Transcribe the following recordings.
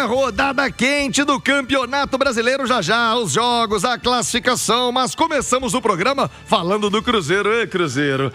Rodada quente do Campeonato Brasileiro, já os jogos, a classificação, mas começamos o programa falando do Cruzeiro. Cruzeiro.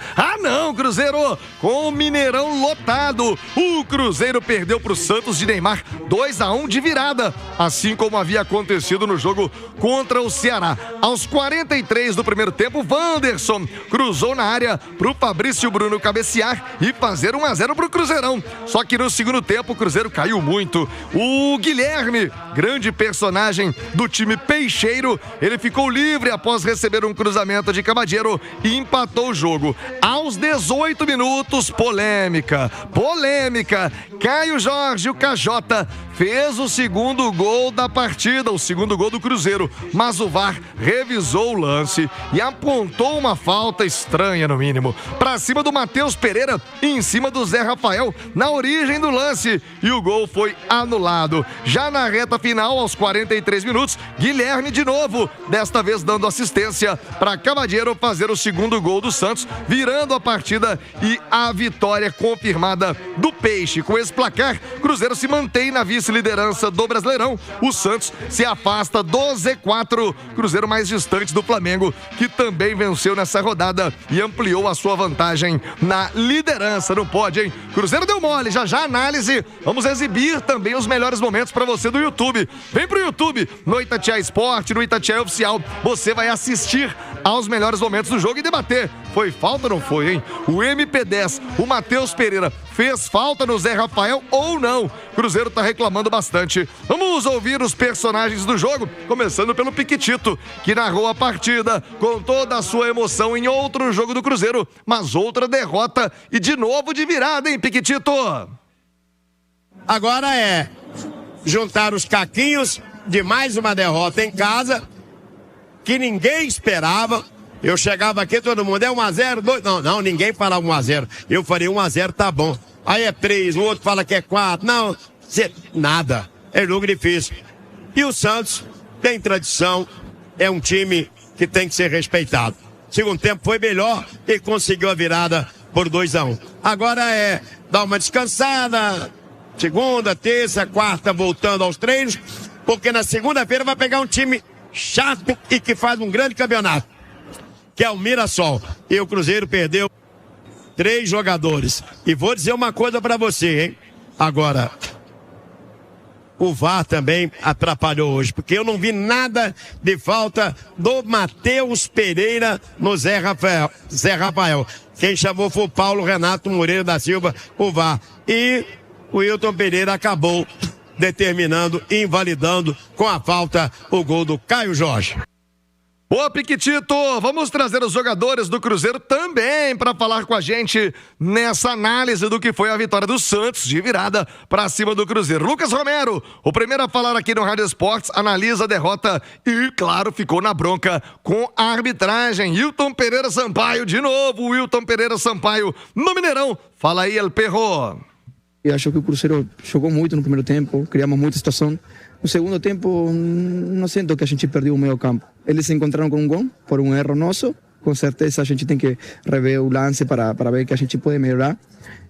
Cruzeiro com o Mineirão lotado. O Cruzeiro perdeu para o Santos de Neymar 2-1 de virada, assim como havia acontecido no jogo contra o Ceará. Aos 43 do primeiro tempo, Wanderson cruzou na área para o Fabrício Bruno cabecear e fazer 1-0 para o Cruzeirão. Só que no segundo tempo o Cruzeiro caiu muito. O Guilherme, grande personagem do time peixeiro, ele ficou livre após receber um cruzamento de Camadeiro e empatou o jogo. Aos 18 minutos, polêmica. Caio Jorge, o Cajota, fez o segundo gol da partida, o segundo gol do Cruzeiro, mas o VAR revisou o lance e apontou uma falta estranha, no mínimo, para cima do Matheus Pereira e em cima do Zé Rafael, na origem do lance, e o gol foi anulado. Já na reta final, aos 43 minutos, Guilherme de novo, desta vez dando assistência para Camadeiro fazer o segundo gol do Santos, virando a partida e a vitória confirmada do Peixe. Com esse placar, Cruzeiro se mantém na vice-liderança do Brasileirão. O Santos se afasta do Z4, Cruzeiro mais distante do Flamengo, que também venceu nessa rodada e ampliou a sua vantagem na liderança. Não pode, hein? Cruzeiro deu mole, já análise. Vamos exibir também os melhores momentos para você do YouTube. Vem pro YouTube, no Itatiaia Esporte, no Itatiaia Oficial. Você vai assistir aos melhores momentos do jogo e debater. Foi falta ou não foi, hein? O MP10, o Matheus Pereira, fez falta no Zé Rafael ou não? Cruzeiro tá reclamando bastante. Vamos ouvir os personagens do jogo, começando pelo Piquitito, que narrou a partida com toda a sua emoção em outro jogo do Cruzeiro, mas outra derrota e de novo de virada, hein, Piquitito? Agora é juntar os caquinhos de mais uma derrota em casa, que ninguém esperava. Eu chegava aqui, todo mundo, é 1-0, 2... Não, ninguém fala 1-0. Eu falei 1-0, tá bom. Aí é 3, o outro fala que é 4. Não, nada. É jogo difícil. E o Santos tem tradição, é um time que tem que ser respeitado. Segundo tempo foi melhor e conseguiu a virada por 2-1. Agora é dar uma descansada, segunda, terça, quarta, voltando aos treinos, porque na segunda-feira vai pegar um time chato e que faz um grande campeonato, que é o Mirassol. E o Cruzeiro perdeu 3 jogadores. E vou dizer uma coisa pra você, hein? Agora, o VAR também atrapalhou hoje, porque eu não vi nada de falta do Matheus Pereira no Zé Rafael. Quem chamou foi o Paulo Renato Moreira da Silva, o VAR. E o Wilton Pereira acabou determinando, invalidando com a falta o gol do Caio Jorge. Ô, Piquitito, vamos trazer os jogadores do Cruzeiro também para falar com a gente nessa análise do que foi a vitória do Santos de virada para cima do Cruzeiro. Lucas Romero, o primeiro a falar aqui no Rádio Esportes, analisa a derrota e, claro, ficou na bronca com a arbitragem. Wilton Pereira Sampaio, de novo, Wilton Pereira Sampaio no Mineirão. Fala aí, El Perro. Eu acho que o Cruzeiro jogou muito no primeiro tempo, criamos muita situação. No segundo tempo, não sinto que a gente perdeu o meio campo. Eles se encontraram com um gol por um erro nosso. Com certeza a gente tem que rever o lance para ver que a gente pode melhorar.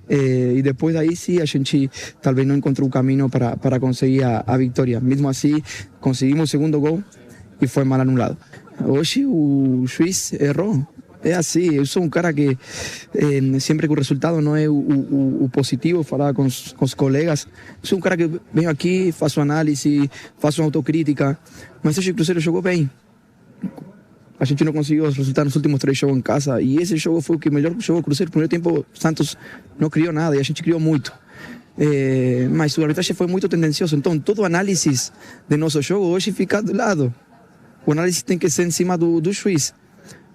E depois daí sim a gente talvez não encontrou o caminho para conseguir a vitória. Mesmo assim, conseguimos o segundo gol e foi mal anulado. Hoje o juiz errou. É assim, eu sou um cara que sempre que o resultado não é o positivo, falar com os colegas. Eu sou um cara que venho aqui, faço análise, faço autocrítica, mas hoje o Cruzeiro jogou bem. A gente não conseguiu os resultados nos últimos 3 jogos em casa e esse jogo foi o que melhor jogou o Cruzeiro. No primeiro tempo o Santos não criou nada e a gente criou muito. Mas o arbitragem foi muito tendencioso, então todo análise de nosso jogo hoje fica do lado. O análise tem que ser em cima do juiz.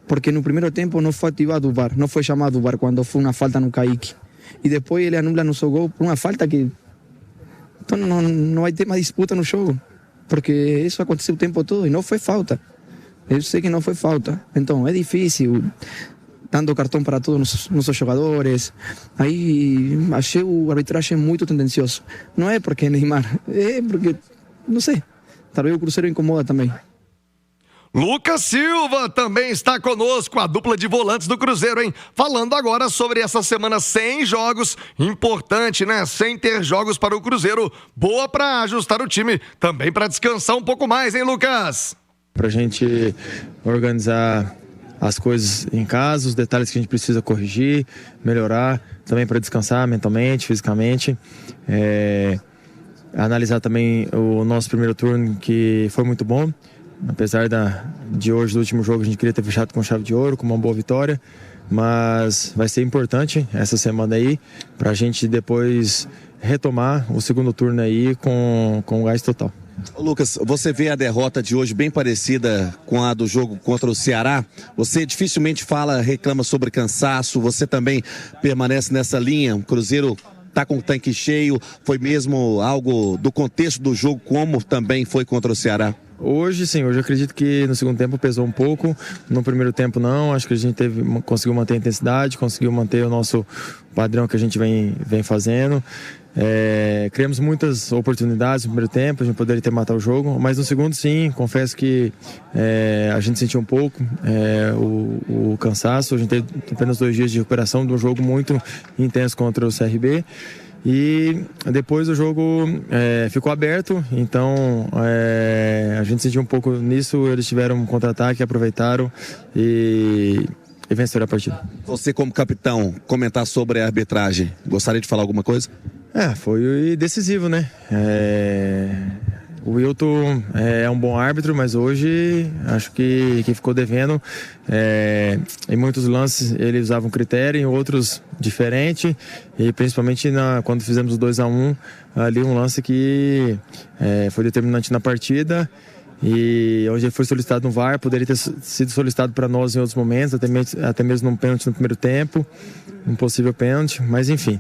Porque no primeiro tempo não foi ativado o VAR, não foi chamado o VAR quando foi uma falta no Kaique. E depois ele anula nosso gol por uma falta que... Então não vai ter mais disputa no jogo, porque isso aconteceu o tempo todo e não foi falta. Eu sei que não foi falta, então é difícil, dando cartão para todos os nossos jogadores. Aí achei o arbitragem muito tendencioso. Não é porque é Neymar, é porque, não sei, talvez o Cruzeiro incomoda também. Lucas Silva também está conosco, a dupla de volantes do Cruzeiro, hein? Falando agora sobre essa semana sem jogos, importante, né? Sem ter jogos para o Cruzeiro, boa para ajustar o time, também para descansar um pouco mais, hein, Lucas? Pra gente organizar as coisas em casa, os detalhes que a gente precisa corrigir, melhorar, também para descansar mentalmente, fisicamente. Analisar também o nosso primeiro turno, que foi muito bom. Apesar de hoje, do último jogo, a gente queria ter fechado com chave de ouro, com uma boa vitória. Mas vai ser importante essa semana aí, para a gente depois retomar o segundo turno aí com gás total. Lucas, você vê a derrota de hoje bem parecida com a do jogo contra o Ceará. Você dificilmente reclama sobre cansaço, você também permanece nessa linha. O Cruzeiro está com o tanque cheio, foi mesmo algo do contexto do jogo, como também foi contra o Ceará? Hoje sim, hoje eu acredito que no segundo tempo pesou um pouco, no primeiro tempo não, acho que a gente conseguiu manter a intensidade, conseguiu manter o nosso padrão que a gente vem fazendo. Criamos muitas oportunidades no primeiro tempo, a gente poderia ter matado o jogo, mas no segundo sim, confesso que a gente sentiu um pouco o cansaço. A gente teve apenas 2 dias de recuperação de um jogo muito intenso contra o CRB. E depois o jogo ficou aberto, então a gente sentiu um pouco nisso. Eles tiveram um contra-ataque, aproveitaram e venceram a partida. Você, como capitão, comentar sobre a arbitragem, gostaria de falar alguma coisa? Foi decisivo, né? O Wilton é um bom árbitro, mas hoje acho que ficou devendo. Em muitos lances ele usava um critério, em outros diferente, e principalmente quando fizemos o 2-1, ali um lance que foi determinante na partida, e onde ele foi solicitado no VAR, poderia ter sido solicitado para nós em outros momentos, até mesmo num pênalti no primeiro tempo, um possível pênalti, mas enfim,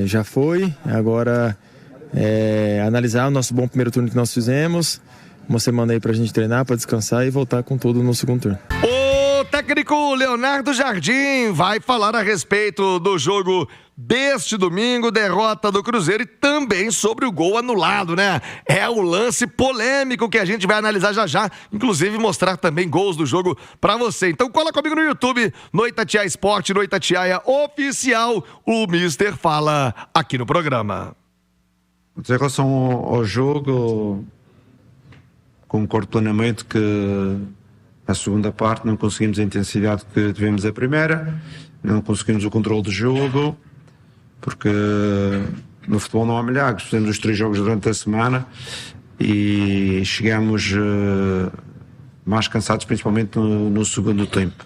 já foi. Agora analisar o nosso bom primeiro turno que nós fizemos, uma semana aí pra gente treinar, pra descansar e voltar com tudo no segundo turno. O técnico Leonardo Jardim vai falar a respeito do jogo deste domingo, derrota do Cruzeiro, e também sobre o gol anulado, né? É o lance polêmico que a gente vai analisar já, inclusive mostrar também gols do jogo pra você. Então cola comigo no YouTube, no Itatiaia Esporte, no Itatiaia Oficial, o Mister fala aqui no programa. Em relação ao jogo, concordo plenamente que a segunda parte não conseguimos a intensidade que tivemos a primeira, não conseguimos o controle do jogo, porque no futebol não há milagres. Fizemos os 3 jogos durante a semana e chegamos mais cansados, principalmente no segundo tempo.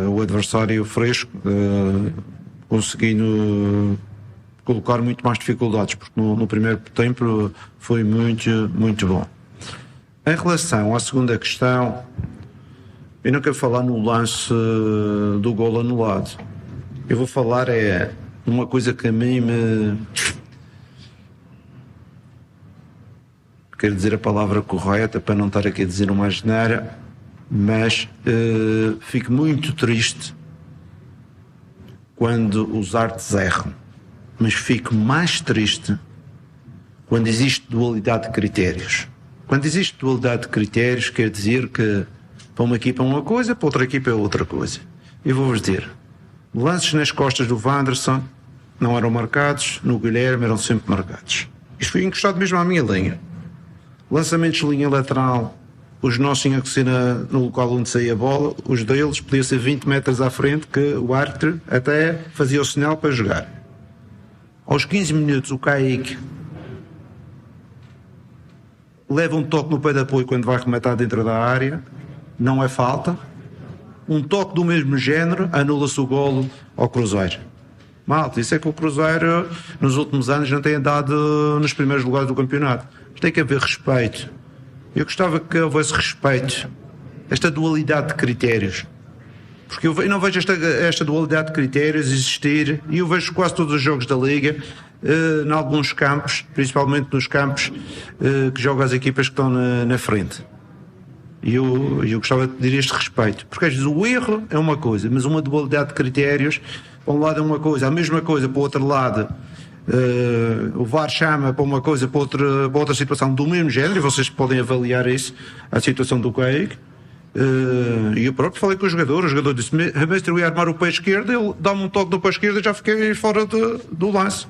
O adversário fresco, conseguindo colocar muito mais dificuldades, porque no primeiro tempo foi muito, muito bom. Em relação à segunda questão, eu não quero falar no lance do golo anulado. Eu vou falar uma coisa que a mim quero dizer a palavra correta para não estar aqui a dizer uma asneira, mas fico muito triste quando os árbitros erram. Mas fico mais triste quando existe dualidade de critérios. Quando existe dualidade de critérios, quer dizer que para uma equipa é uma coisa, para outra equipa é outra coisa. Eu vou-vos dizer, lances nas costas do Wanderson não eram marcados, no Guilherme eram sempre marcados. Isto foi encostado mesmo à minha linha. Lançamentos de linha lateral, os nossos tinham que ser no local onde saía a bola, os deles podiam ser 20 metros à frente, que o árbitro até fazia o sinal para jogar. Aos 15 minutos o Kaique leva um toque no pé de apoio quando vai rematar dentro da área, não é falta. Um toque do mesmo género, anula-se o golo ao Cruzeiro. Malta, isso é que o Cruzeiro nos últimos anos não tem andado nos primeiros lugares do campeonato. Tem que haver respeito. Eu gostava que houvesse respeito, esta dualidade de critérios. Porque eu não vejo esta dualidade de critérios existir, e eu vejo quase todos os jogos da Liga, em alguns campos, principalmente nos campos que jogam as equipas que estão na frente. E eu gostava de pedir este respeito, porque às vezes o erro é uma coisa, mas uma dualidade de critérios, para um lado é uma coisa, a mesma coisa para o outro lado O VAR chama para uma coisa, para outra situação do mesmo género, e vocês podem avaliar isso, a situação do Caique. E eu próprio falei com o jogador disse: mestre, eu ia armar o pé esquerdo, ele dá-me um toque no pé esquerdo e já fiquei fora do lance.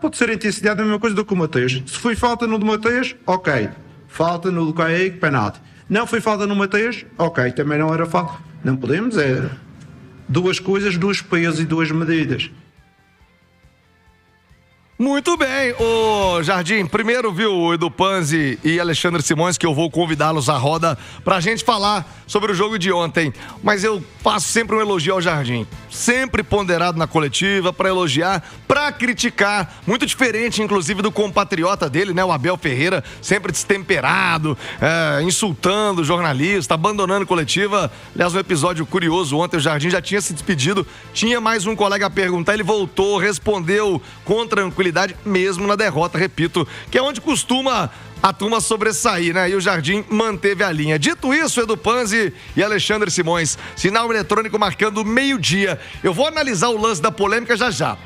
Pode ser intensidade, a mesma coisa do que o Mateusz. Se foi falta no do Mateusz, ok. Falta no do Caique, penalti. Não foi falta no Mateusz, ok, também não era falta. Não podemos, é duas coisas, dois pesos e duas medidas. Muito bem, ô Jardim, primeiro, viu, Edu Panzi e Alexandre Simões, que eu vou convidá-los à roda pra gente falar sobre o jogo de ontem, mas eu faço sempre um elogio ao Jardim, sempre ponderado na coletiva, pra elogiar, pra criticar, muito diferente, inclusive, do compatriota dele, né, o Abel Ferreira, sempre destemperado, insultando o jornalista, abandonando coletiva. Aliás, um episódio curioso, ontem o Jardim já tinha se despedido, tinha mais um colega a perguntar, ele voltou, respondeu com tranquilidade, mesmo na derrota, repito, que é onde costuma a turma sobressair, né? E o Jardim manteve a linha. Dito isso, Edu Panzi e Alexandre Simões, sinal eletrônico marcando meio-dia. Eu vou analisar o lance da polêmica já.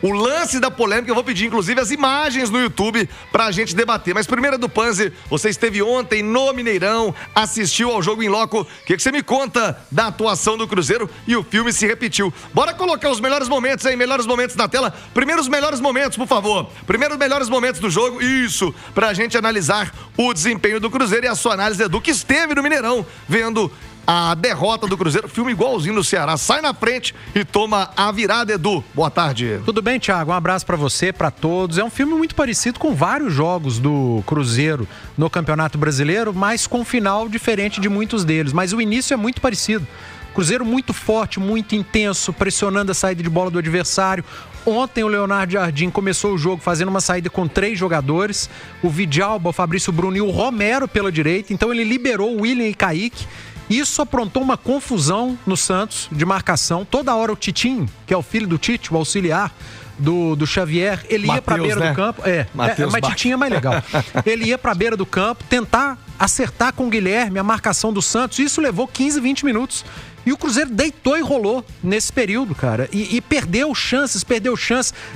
O lance da polêmica, eu vou pedir inclusive as imagens no YouTube pra gente debater. Mas primeiro, Edu Panzi, você esteve ontem no Mineirão, assistiu ao jogo em loco. O que você me conta da atuação do Cruzeiro? E o filme se repetiu. Bora colocar os melhores momentos aí, melhores momentos na tela. Primeiro os melhores momentos, por favor. Primeiro os melhores momentos do jogo, isso, pra gente analisar o desempenho do Cruzeiro e a sua análise, Edu, que esteve no Mineirão, vendo a derrota do Cruzeiro, filme igualzinho do Ceará, sai na frente e toma a virada, Edu. Boa tarde. Tudo bem, Thiago? Um abraço pra você, pra todos. É um filme muito parecido com vários jogos do Cruzeiro no Campeonato Brasileiro, mas com um final diferente de muitos deles. Mas o início é muito parecido. Cruzeiro muito forte, muito intenso, pressionando a saída de bola do adversário. Ontem o Leonardo Jardim começou o jogo fazendo uma saída com 3 jogadores, o Vidalba, o Fabrício Bruno e o Romero pela direita. Então ele liberou o William e Kaique. Isso aprontou uma confusão no Santos de marcação. Toda hora o Titinho, que é o filho do Tite, o auxiliar do Xavier, ele ia pra beira, né, do campo. Mas Titinho é mais legal. Ele ia pra beira do campo, tentar acertar com o Guilherme a marcação do Santos. Isso levou 15, 20 minutos. E o Cruzeiro deitou e rolou nesse período, cara. E perdeu chances.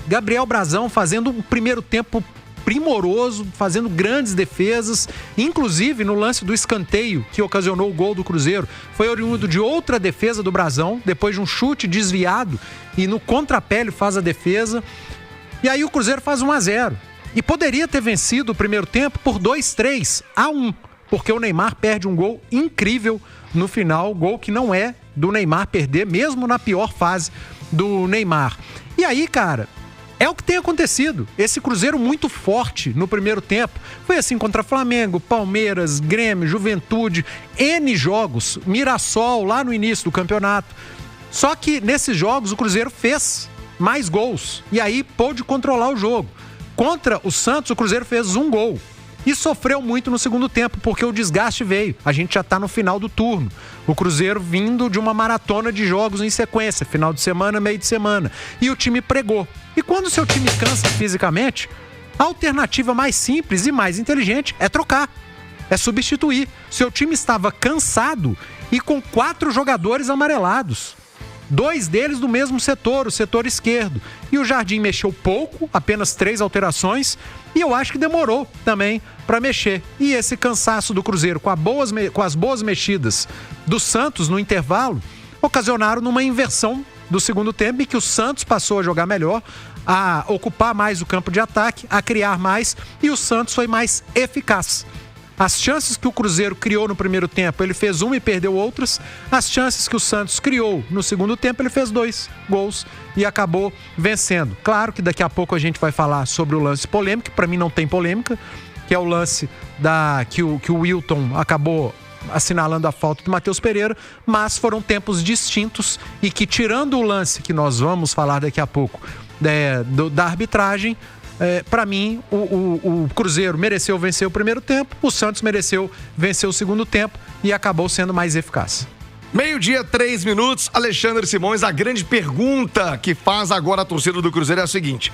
Gabriel Brazão fazendo um primeiro tempo primoroso, fazendo grandes defesas, inclusive no lance do escanteio que ocasionou o gol do Cruzeiro, foi oriundo de outra defesa do Brazão, depois de um chute desviado, e no contrapé ele faz a defesa, e aí o Cruzeiro faz 1-0, e poderia ter vencido o primeiro tempo por 2-3-1, porque o Neymar perde um gol incrível no final, gol que não é do Neymar perder, mesmo na pior fase do Neymar. E aí, cara, é o que tem acontecido. Esse Cruzeiro muito forte no primeiro tempo. Foi assim contra Flamengo, Palmeiras, Grêmio, Juventude, N jogos, Mirassol lá no início do campeonato. Só que nesses jogos o Cruzeiro fez mais gols e aí pôde controlar o jogo. Contra o Santos, o Cruzeiro fez 1 gol. E sofreu muito no segundo tempo, porque o desgaste veio. A gente já está no final do turno. O Cruzeiro vindo de uma maratona de jogos em sequência, final de semana, meio de semana. E o time pregou. E quando o seu time cansa fisicamente, a alternativa mais simples e mais inteligente é trocar. É substituir. Seu time estava cansado e com 4 jogadores amarelados. 2 deles do mesmo setor, o setor esquerdo. E o Jardim mexeu pouco, apenas 3 alterações, e eu acho que demorou também para mexer. E esse cansaço do Cruzeiro com as boas mexidas do Santos no intervalo, ocasionaram numa inversão do segundo tempo, em que o Santos passou a jogar melhor, a ocupar mais o campo de ataque, a criar mais, e o Santos foi mais eficaz. As chances que o Cruzeiro criou no primeiro tempo, ele fez 1 e perdeu outras. As chances que o Santos criou no segundo tempo, ele fez 2 gols e acabou vencendo. Claro que daqui a pouco a gente vai falar sobre o lance polêmico, para mim não tem polêmica, que é o lance que o Wilton acabou assinalando a falta do Matheus Pereira, mas foram tempos distintos e que, tirando o lance que nós vamos falar daqui a pouco da arbitragem, para mim, o Cruzeiro mereceu vencer o primeiro tempo, o Santos mereceu vencer o segundo tempo e acabou sendo mais eficaz. 12:03, Alexandre Simões, a grande pergunta que faz agora a torcida do Cruzeiro é a seguinte: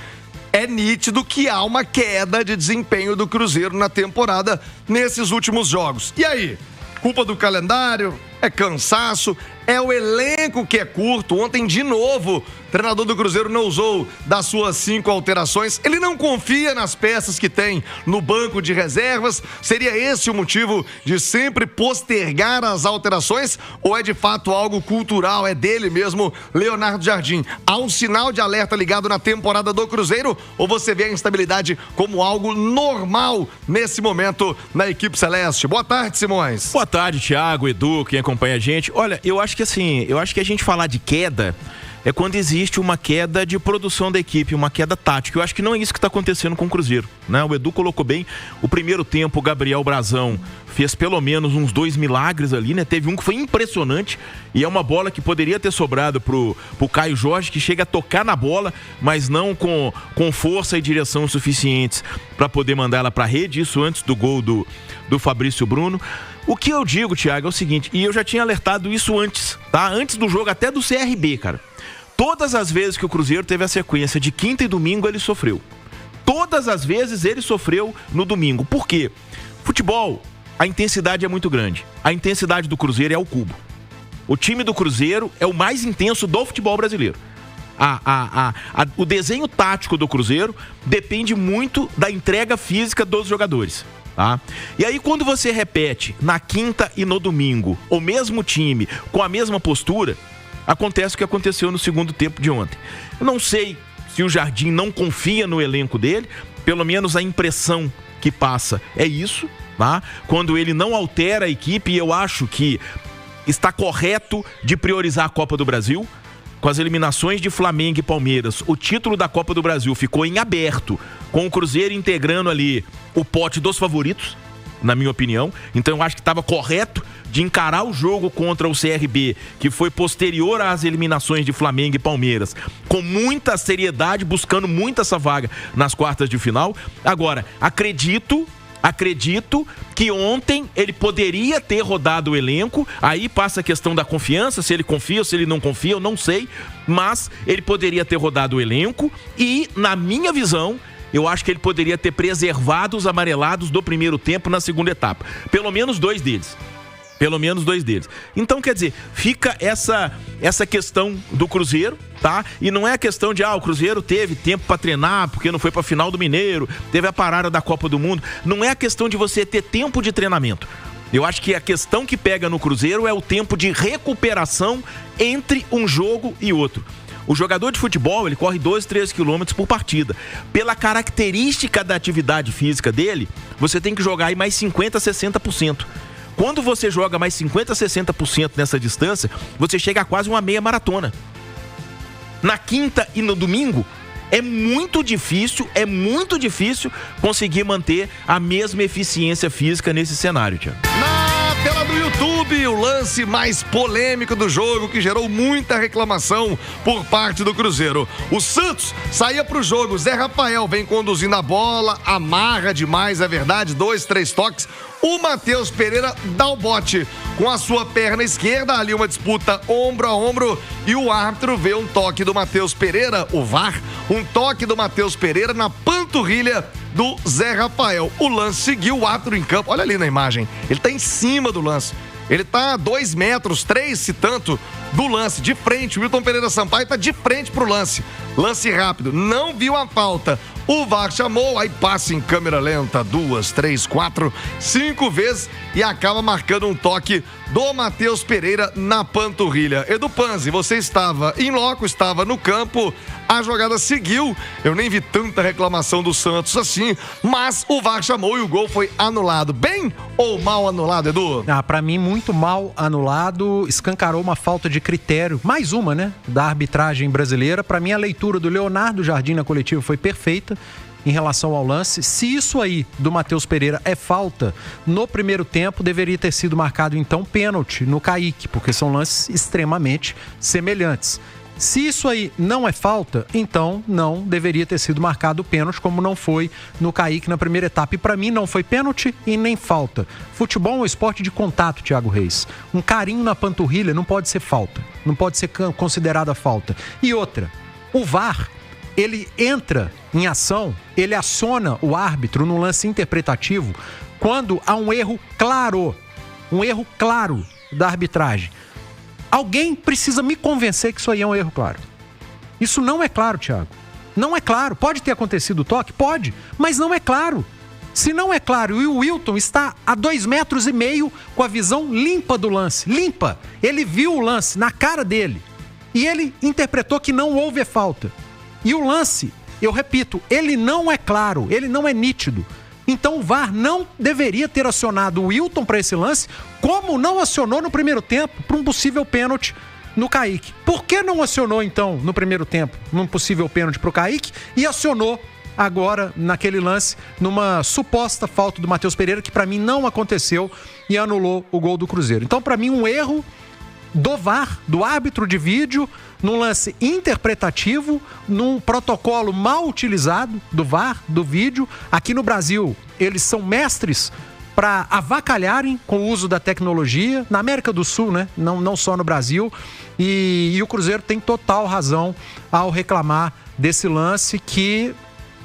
é nítido que há uma queda de desempenho do Cruzeiro na temporada nesses últimos jogos. E aí? Culpa do calendário? É cansaço? É o elenco que é curto. Ontem, de novo, o treinador do Cruzeiro não usou das suas 5 alterações. Ele não confia nas peças que tem no banco de reservas. Seria esse o motivo de sempre postergar as alterações? Ou é de fato algo cultural? É dele mesmo, Leonardo Jardim? Há um sinal de alerta ligado na temporada do Cruzeiro? Ou você vê a instabilidade como algo normal nesse momento na equipe celeste? Boa tarde, Simões. Boa tarde, Thiago, Edu, quem acompanha a gente. Olha, eu acho que a gente falar de queda é quando existe uma queda de produção da equipe, uma queda tática. Eu acho que não é isso que está acontecendo com o Cruzeiro, né? O Edu colocou bem, o primeiro tempo o Gabriel Brazão fez pelo menos uns 2 milagres ali, né? Teve um que foi impressionante e é uma bola que poderia ter sobrado pro Caio Jorge, que chega a tocar na bola, mas não com força e direção suficientes para poder mandar ela para a rede, isso antes do gol do Fabrício Bruno. O que eu digo, Thiago, é o seguinte, e eu já tinha alertado isso antes, tá? Antes do jogo até do CRB, cara. Todas as vezes que o Cruzeiro teve a sequência de quinta e domingo, ele sofreu. Todas as vezes ele sofreu no domingo. Por quê? Futebol, a intensidade é muito grande. A intensidade do Cruzeiro é ao cubo. O time do Cruzeiro é o mais intenso do futebol brasileiro. O desenho tático do Cruzeiro depende muito da entrega física dos jogadores. Tá? E aí quando você repete na quinta e no domingo o mesmo time com a mesma postura, acontece o que aconteceu no segundo tempo de ontem. Eu não sei se o Jardim não confia no elenco dele, pelo menos a impressão que passa é isso, tá? Quando ele não altera a equipe, eu acho que está correto de priorizar a Copa do Brasil. Com as eliminações de Flamengo e Palmeiras, o título da Copa do Brasil ficou em aberto, com o Cruzeiro integrando ali o pote dos favoritos, na minha opinião. Então eu acho que estava correto de encarar o jogo contra o CRB, que foi posterior às eliminações de Flamengo e Palmeiras, com muita seriedade, buscando muito essa vaga nas quartas de final. Agora, acredito que ontem ele poderia ter rodado o elenco, aí passa a questão da confiança, se ele confia ou se ele não confia, eu não sei, mas ele poderia ter rodado o elenco e, na minha visão, eu acho que ele poderia ter preservado os amarelados do primeiro tempo na segunda etapa, pelo menos 2 deles. Então, quer dizer, fica essa questão do Cruzeiro, tá? E não é a questão de, o Cruzeiro teve tempo pra treinar, porque não foi pra final do Mineiro, teve a parada da Copa do Mundo. Não é a questão de você ter tempo de treinamento. Eu acho que a questão que pega no Cruzeiro é o tempo de recuperação entre um jogo e outro. O jogador de futebol, ele corre 12, 13 quilômetros por partida. Pela característica da atividade física dele, você tem que jogar aí mais 50%, 60%. Quando você joga mais 50%, 60% nessa distância, você chega a quase uma meia maratona. Na quinta e no domingo, é muito difícil conseguir manter a mesma eficiência física nesse cenário, Tiago. Na tela do YouTube, o lance mais polêmico do jogo, que gerou muita reclamação por parte do Cruzeiro. O Santos saía pro jogo, Zé Rafael vem conduzindo a bola, amarra demais, é verdade, 2, 3 toques. O Matheus Pereira dá o bote com a sua perna esquerda, ali uma disputa ombro a ombro, e o árbitro vê um toque do Matheus Pereira, o VAR, um toque do Matheus Pereira na panturrilha do Zé Rafael. O lance seguiu, o árbitro em campo, olha ali na imagem, ele tá em cima do lance. Ele tá a 2 metros, 3 se tanto, do lance, de frente. O Wilton Pereira Sampaio tá de frente pro lance. Lance rápido, não viu a falta. O VAR chamou, aí passa em câmera lenta 2, 3, 4, 5 vezes e acaba marcando um toque do Matheus Pereira na panturrilha. Edu Panzi, você estava em loco, estava no campo, a jogada seguiu, eu nem vi tanta reclamação do Santos assim, mas o VAR chamou e o gol foi anulado. Bem ou mal anulado, Edu? Pra mim, muito mal anulado, escancarou uma falta de critério, mais uma, né, da arbitragem brasileira. Pra mim, a leitura do Leonardo Jardim na coletiva foi perfeita em relação ao lance. Se isso aí do Matheus Pereira é falta, no primeiro tempo deveria ter sido marcado então pênalti no Kaique, porque são lances extremamente semelhantes. Se isso aí não é falta, então não deveria ter sido marcado o pênalti, como não foi no Kaique na primeira etapa. E pra mim não foi pênalti e nem falta. Futebol é um esporte de contato, Thiago Reis. Um carinho na panturrilha não pode ser falta, não pode ser considerada falta. E outra, o VAR, ele entra em ação, ele aciona o árbitro no lance interpretativo quando há um erro claro da arbitragem. Alguém precisa me convencer que isso aí é um erro claro. Isso não é claro, Thiago. Não é claro. Pode ter acontecido o toque? Pode, mas não é claro. Se não é claro e o Wilton está a 2,5 metros com a visão limpa do lance, limpa, ele viu o lance na cara dele e ele interpretou que não houve falta. E o lance, eu repito, ele não é claro, ele não é nítido. Então o VAR não deveria ter acionado o Wilton para esse lance, como não acionou no primeiro tempo para um possível pênalti no Kaique. Por que não acionou então no primeiro tempo num possível pênalti para o Kaique e acionou agora naquele lance numa suposta falta do Matheus Pereira, que para mim não aconteceu, e anulou o gol do Cruzeiro? Então, para mim, um erro do VAR, do árbitro de vídeo, num lance interpretativo, num protocolo mal utilizado do VAR, do vídeo. Aqui no Brasil, eles são mestres para avacalharem com o uso da tecnologia, na América do Sul, né? Não só no Brasil, e o Cruzeiro tem total razão ao reclamar desse lance que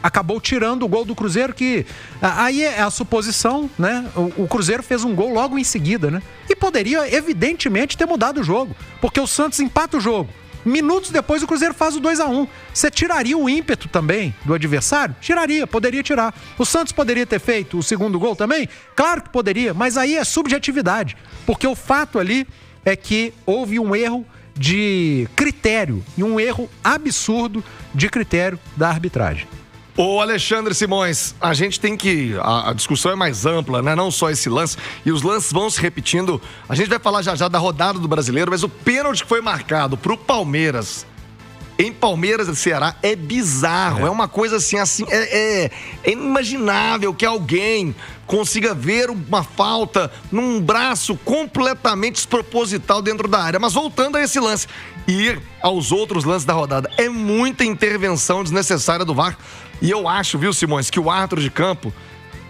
acabou tirando o gol do Cruzeiro, que aí é a suposição, né? O Cruzeiro fez um gol logo em seguida, né? E poderia, evidentemente, ter mudado o jogo, porque o Santos empata o jogo. Minutos depois o Cruzeiro faz o 2-1. Você tiraria o ímpeto também do adversário? Tiraria, poderia tirar. O Santos poderia ter feito o segundo gol também? Claro que poderia, mas aí é subjetividade, porque o fato ali é que houve um erro de critério e um erro absurdo de critério da arbitragem. Ô Alexandre Simões, a gente tem que... A discussão é mais ampla, né? Não só esse lance. E os lances vão se repetindo. A gente vai falar já da rodada do Brasileiro, mas o pênalti que foi marcado pro Palmeiras, em Palmeiras e Ceará, é bizarro. É uma coisa assim é inimaginável que alguém consiga ver uma falta num braço completamente desproposital dentro da área. Mas voltando a esse lance e aos outros lances da rodada, é muita intervenção desnecessária do VAR. E eu acho, viu, Simões, que o árbitro de campo,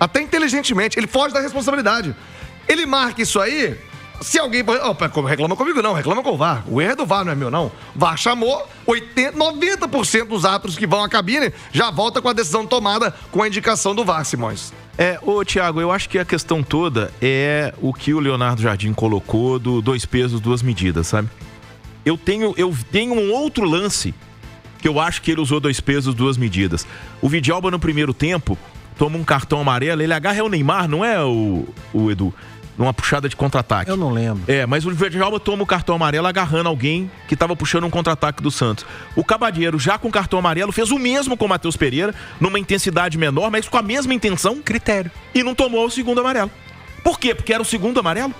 até inteligentemente, ele foge da responsabilidade. Ele marca isso aí, se alguém... reclama comigo não, reclama com o VAR. O erro é do VAR, não é meu não. O VAR chamou 90% dos árbitros que vão à cabine, já volta com a decisão tomada com a indicação do VAR, Simões. Ô Thiago, eu acho que a questão toda é o que o Leonardo Jardim colocou do 2 pesos, 2 medidas, sabe? Eu tenho um outro lance que eu acho que ele usou 2 pesos, 2 medidas. O Vidalba no primeiro tempo toma um cartão amarelo, ele agarra o Neymar, não é o Edu? Numa puxada de contra-ataque. Eu não lembro. Mas o Vidalba toma o cartão amarelo agarrando alguém que estava puxando um contra-ataque do Santos. O Cabadeiro, já com cartão amarelo, fez o mesmo com o Matheus Pereira, numa intensidade menor, mas com a mesma intenção. Critério. E não tomou o segundo amarelo. Por quê? Porque era o segundo amarelo?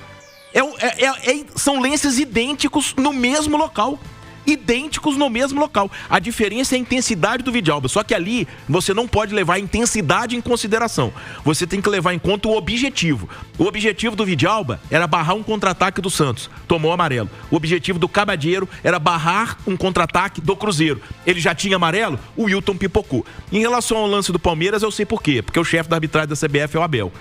São lances idênticos no mesmo local. Idênticos no mesmo local. A diferença é a intensidade do Vidalba. Só que ali você não pode levar a intensidade em consideração. Você tem que levar em conta o objetivo. O objetivo do Vidalba era barrar um contra-ataque do Santos. Tomou amarelo. O objetivo do Cabadeiro era barrar um contra-ataque do Cruzeiro. Ele já tinha amarelo, o Wilton pipocou. Em relação ao lance do Palmeiras, eu sei por quê. Porque o chefe da arbitragem da CBF é o Abel.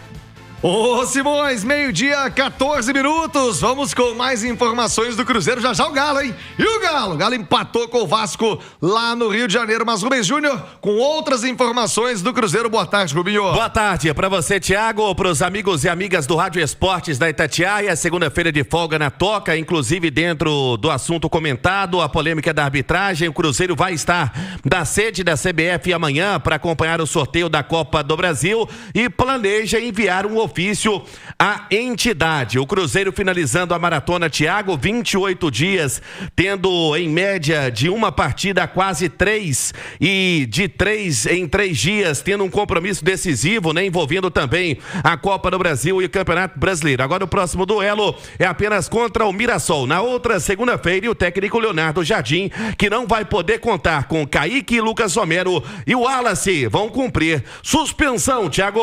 Ô Simões, 12h, 14 minutos. Vamos com mais informações do Cruzeiro. Já o Galo, hein? E o Galo? O Galo empatou com o Vasco lá no Rio de Janeiro. Mas Rubens Júnior com outras informações do Cruzeiro. Boa tarde, Rubinho. Boa tarde pra você, Thiago, pros amigos e amigas do Rádio Esportes da Itatiaia. Segunda-feira de folga na toca, inclusive dentro do assunto comentado, a polêmica da arbitragem. O Cruzeiro vai estar na sede da CBF amanhã para acompanhar o sorteio da Copa do Brasil e planeja enviar um ofício à entidade. O Cruzeiro finalizando a maratona, Thiago, 28 dias, tendo em média de uma partida a quase 3 e de 3 em 3 dias, tendo um compromisso decisivo, né, envolvendo também a Copa do Brasil e o Campeonato Brasileiro. Agora o próximo duelo é apenas contra o Mirassol, na outra segunda-feira, e o técnico Leonardo Jardim, que não vai poder contar com Kaique, Lucas Romero e o Wallace, vão cumprir suspensão, Thiago.